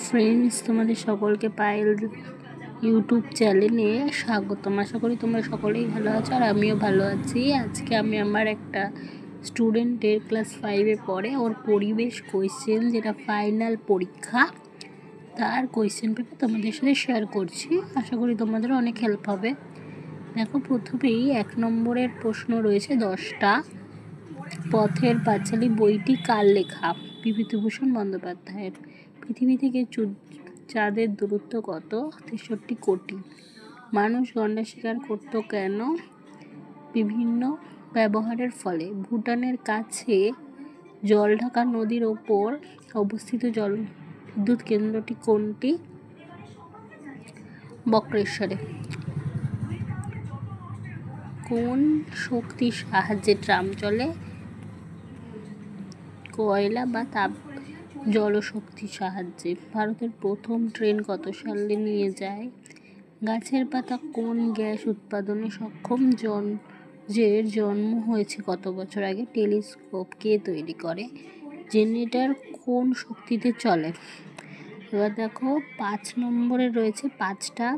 Friends, তোমাদের সকলকে Payel YouTube চ্যানেলে স্বাগতম। আশা করি তোমরা সকলেই ভালো আছো আর আমিও ভালো আছি। আজকে আমি আমার একটা স্টুডেন্টের ক্লাস 5-এ পড়ে, ওর পরিবেশ কোয়েশ্চেন, যেটা ফাইনাল পরীক্ষা, তার কোয়েশ্চেন পেপার তোমাদের সাথে শেয়ার করছি। আশা করি তোমাদের অনেক হেল্প হবে। দেখো, প্রথমেই 1 নম্বরের প্রশ্ন রয়েছে 10টা। পথের পাঁচালী বইটি কার লেখা? বিভূতিভূষণ বন্দ্যোপাধ্যায়ের। পৃথিবী থেকে চাঁদের দূরত্ব কত? 63 কোটি। মানুষ গন্ডার শিকার করত কেন? বিভিন্ন ব্যবহারের ফলে। ভুটানের কাছে জলঢাকা নদীর ওপর অবস্থিত বিদ্যুৎ কেন্দ্রটি কোনটি? বক্রেশ্বরে। কোন শক্তির সাহায্যে ট্রাম চলে? কয়লা বা তাপ জলশক্তির সাহায্যে। ভারতের প্রথম ট্রেন কত সালে নিয়ে যায়? গাছের পাতা কোন গ্যাস উৎপাদনে সক্ষম? জের জন্ম হয়েছে কত বছর আগে? টেলিস্কোপ কে তৈরি করে? জেনারেটর কোন শক্তিতে চলে? এবার দেখো, 5 নম্বরে রয়েছে 5টা,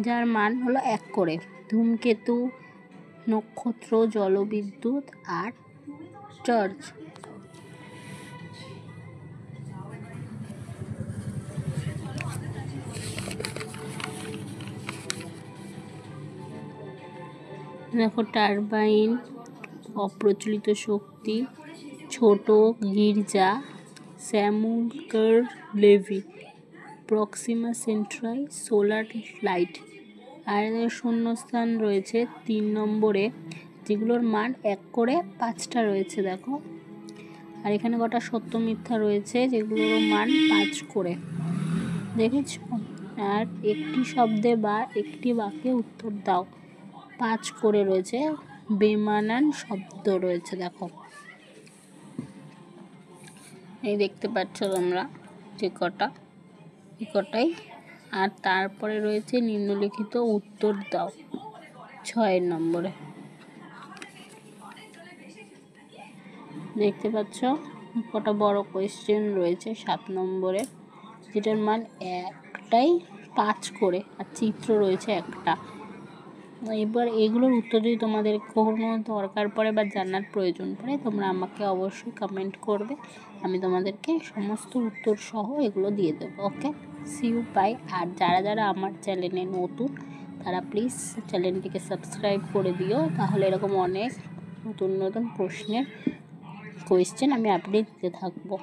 যার মান হলো 1 করে। ধূমকেতু, নক্ষত্র, জলবিদ্যুৎ আর টর্চ। দেখো, টারবাইন, অপ্রচলিত শক্তি, ছোট গির্জা, Samuel Levy, Proxima Centauri, solar light. আর শূন্যস্থান রয়েছে 3 নম্বরে, যেগুলোর মান 1 করে। 5টা রয়েছে দেখো। আর এখানে কটা সত্য মিথ্যা রয়েছে, যেগুলোর মান 5 করে, দেখেছ? আর একটি শব্দে বা একটি বাক্যে উত্তর দাও। 5 করে রয়েছে। বেমানান শব্দ রয়েছে দেখো, এই দেখতে পাচ্ছ তোমরা যে কটা, এই কটাই। আর তারপরে রয়েছে নিম্নলিখিত উত্তর দাও 6 নম্বরে। দেখতে পাচ্ছ কটা বড় কোয়েশ্চেন রয়েছে 7 নম্বরে, যেটার মান একটাই 5 করে, আর চিত্র রয়েছে একটা। এবার এগুলোর উত্তর যদি তোমাদের কোনো দরকার পড়ে বা জানার প্রয়োজন পড়ে, তোমরা আমাকে অবশ্যই কমেন্ট করবে, আমি তোমাদেরকে সমস্ত উত্তর সহ এগুলো দিয়ে দেবো। ওকে, সি ইউ, বাই। আর যারা যারা আমার চ্যানেলে নতুন, তারা প্লিজ চ্যানেলটিকে সাবস্ক্রাইব করে দিও, তাহলে এরকম অনেক নতুন নতুন প্রশ্নের কোয়েশ্চেন আমি আপডেট দিতে থাকবো।